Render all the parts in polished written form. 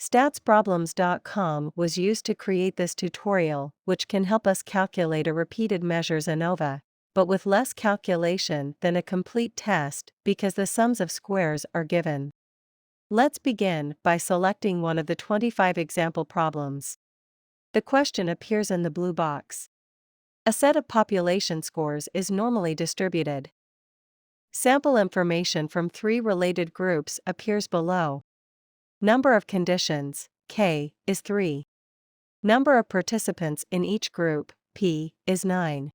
Statsproblems.com was used to create this tutorial, which can help us calculate a repeated measures ANOVA, but with less calculation than a complete test because the sums of squares are given. Let's begin by selecting one of the 25 example problems. The question appears in the blue box. A set of population scores is normally distributed. Sample information from 3 related groups appears below. Number of conditions, K, is 3. Number of participants in each group, P, is 9.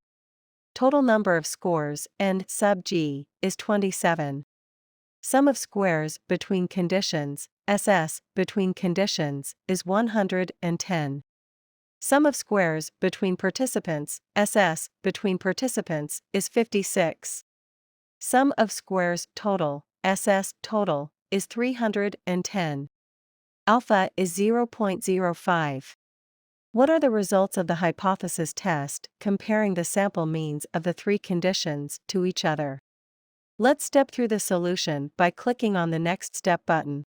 Total number of scores, N sub G, is 27. Sum of squares between conditions, SS, between conditions, is 110. Sum of squares between participants, SS, between participants, is 56. Sum of squares total, SS, total, is 310. Alpha is 0.05. What are the results of the hypothesis test, comparing the sample means of the 3 conditions to each other? Let's step through the solution by clicking on the Next Step button.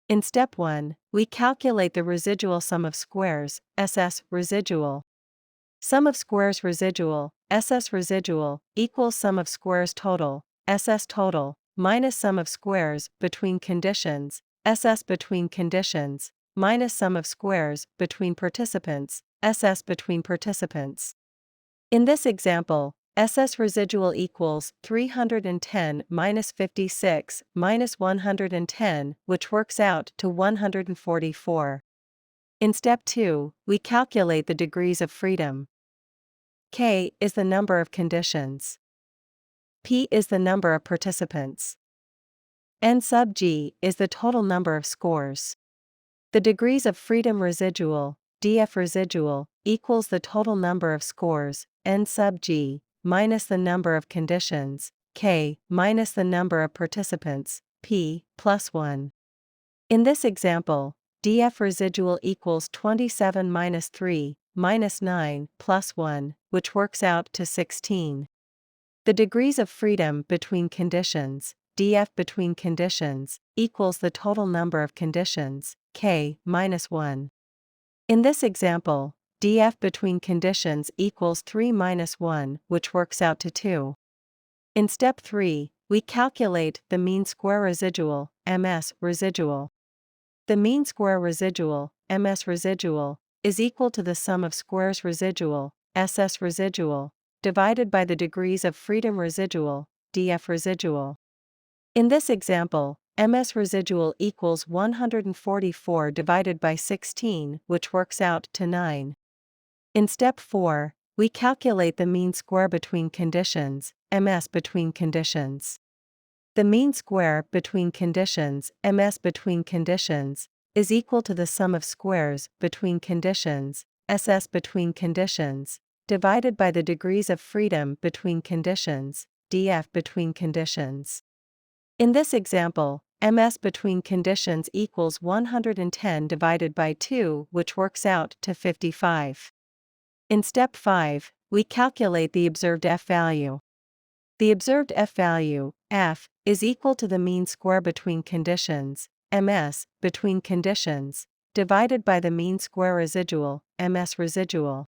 In Step 1, we calculate the residual sum of squares, SS residual. Sum of squares residual, SS residual, equals sum of squares total, SS total, minus sum of squares between conditions, SS between conditions, minus sum of squares between participants, SS between participants. In this example, SS residual equals 310 minus 56 minus 110, which works out to 144. In Step 2, we calculate the degrees of freedom. K is the number of conditions. P is the number of participants. N sub G is the total number of scores. The degrees of freedom residual, DF residual, equals the total number of scores, N sub G, minus the number of conditions, K, minus the number of participants, P, plus 1. In this example, DF residual equals 27 minus 3, minus 9, plus 1, which works out to 16. The degrees of freedom between conditions, DF between conditions, equals the total number of conditions, K, minus 1. In this example, DF between conditions equals 3 minus 1, which works out to 2. In Step 3, we calculate the mean square residual, MS residual. The mean square residual, MS residual, is equal to the sum of squares residual, SS residual, divided by the degrees of freedom residual, DF residual. In this example, MS residual equals 144 divided by 16, which works out to 9. In Step 4, we calculate the mean square between conditions, MS between conditions. The mean square between conditions, MS between conditions, is equal to the sum of squares between conditions, SS between conditions, divided by the degrees of freedom between conditions, DF between conditions. In this example, MS between conditions equals 110 divided by 2, which works out to 55. In Step 5, we calculate the observed F value. The observed F value, F, is equal to the mean square between conditions, MS, between conditions, divided by the mean square residual, MS residual.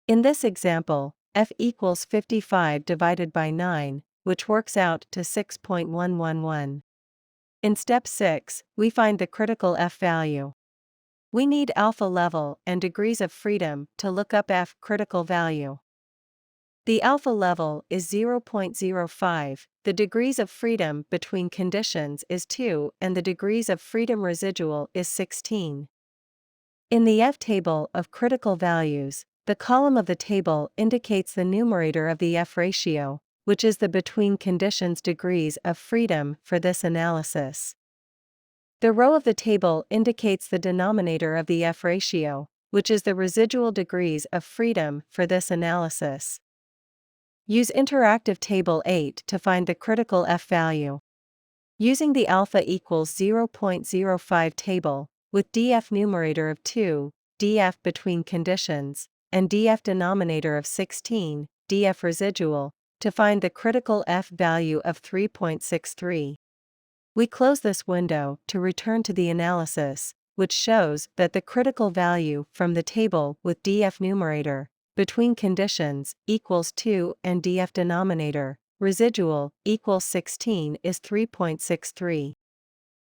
In this example, F equals 55 divided by 9, which works out to 6.111. In Step 6, we find the critical F value. We need alpha level and degrees of freedom to look up F critical value. The alpha level is 0.05, the degrees of freedom between conditions is 2, and the degrees of freedom residual is 16. In the F table of critical values, the column of the table indicates the numerator of the F ratio, which is the between conditions degrees of freedom for this analysis. The row of the table indicates the denominator of the F ratio, which is the residual degrees of freedom for this analysis. Use Interactive Table 8 to find the critical F value. Using the alpha equals 0.05 table, with DF numerator of 2, DF between conditions, and DF denominator of 16, DF residual, to find the critical F value of 3.63. We close this window to return to the analysis, which shows that the critical value from the table with df numerator, between conditions, equals 2 and df denominator, residual, equals 16 is 3.63.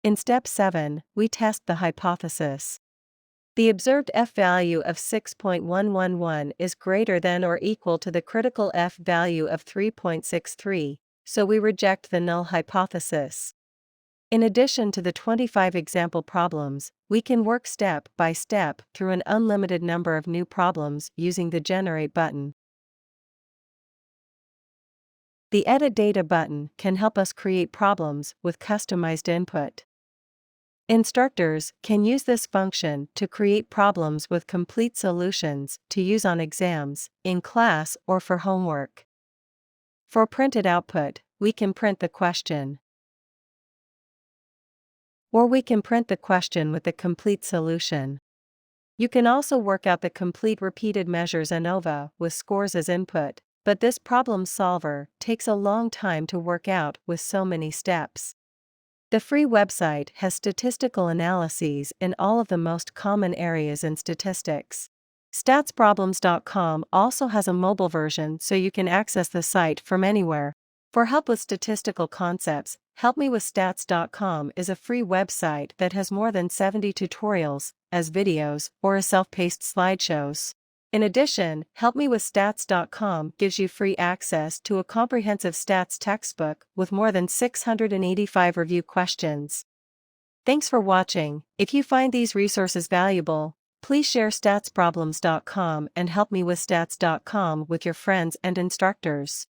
In step 7, we test the hypothesis. The observed f value of 6.111 is greater than or equal to the critical f value of 3.63, so we reject the null hypothesis. In addition to the 25 example problems, we can work step by step through an unlimited number of new problems using the Generate button. The Edit Data button can help us create problems with customized input. Instructors can use this function to create problems with complete solutions to use on exams, in class, or for homework. For printed output, we can print the question. Or we can print the question with the complete solution. You can also work out the complete repeated measures ANOVA with scores as input, but this problem solver takes a long time to work out with so many steps. The free website has statistical analyses in all of the most common areas in statistics. Statsproblems.com also has a mobile version so you can access the site from anywhere. For help with statistical concepts, helpmewithstats.com is a free website that has more than 70 tutorials, as videos, or as self-paced slideshows. In addition, helpmewithstats.com gives you free access to a comprehensive stats textbook with more than 685 review questions. Thanks for watching. If you find these resources valuable, please share statsproblems.com and helpmewithstats.com with your friends and instructors.